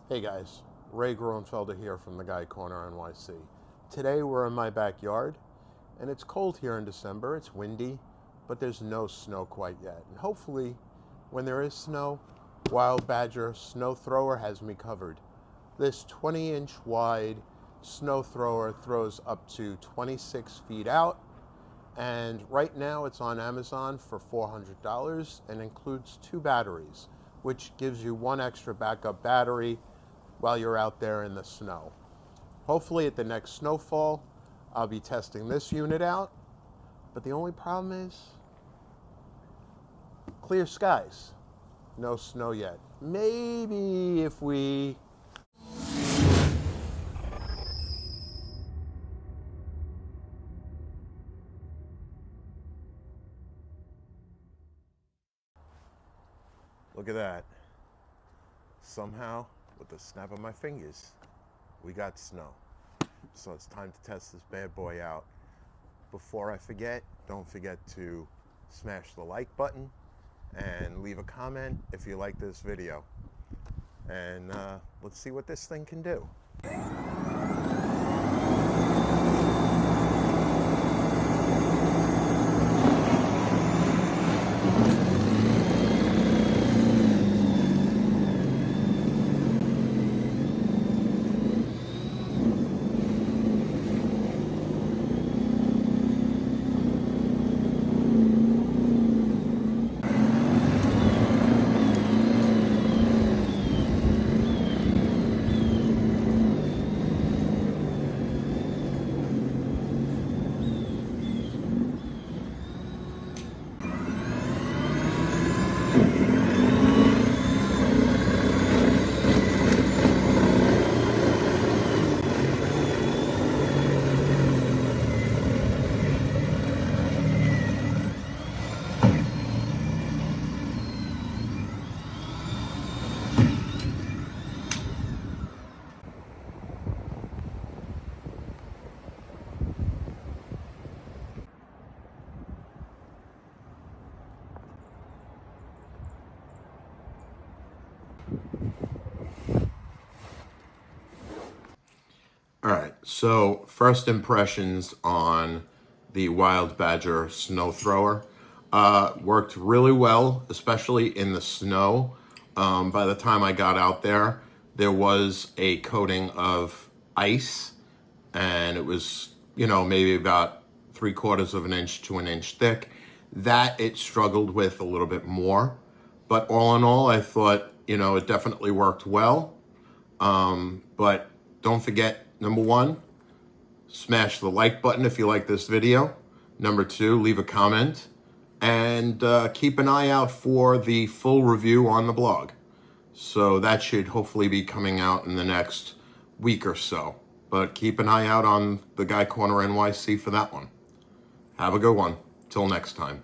Hey guys, Ray Groenfelder here from the Guy Corner NYC. Today we're in my backyard and it's cold here in December. It's windy, but there's no snow quite yet. And hopefully when there is snow, Wild Badger Snow Thrower has me covered. This 20-inch wide snow thrower throws up to 26 feet out, and right now it's on Amazon for $400 and includes 2 batteries, which gives you 1 extra backup battery while you're out there in the snow. Hopefully at the next snowfall, I'll be testing this unit out, but the only problem is clear skies. No snow yet. Maybe if we look at that. Somehow, with the snap of my fingers, we got snow. So it's time to test this bad boy out. Before I forget, don't forget to smash the like button and leave a comment if you like this video. And let's see what this thing can do. All right, so first impressions on the Wild Badger Snow Thrower. Worked really well, especially in the snow. By the time I got out there, there was a coating of ice, and it was, maybe about 3/4 of an inch to an inch thick. That it struggled with a little bit more. But all in all, I thought, it definitely worked well. But don't forget, number 1, smash the like button if you like this video. Number 2, leave a comment. And keep an eye out for the full review on the blog. So that should hopefully be coming out in the next week or so. But keep an eye out on the Guy Corner NYC for that one. Have a good one. Till next time.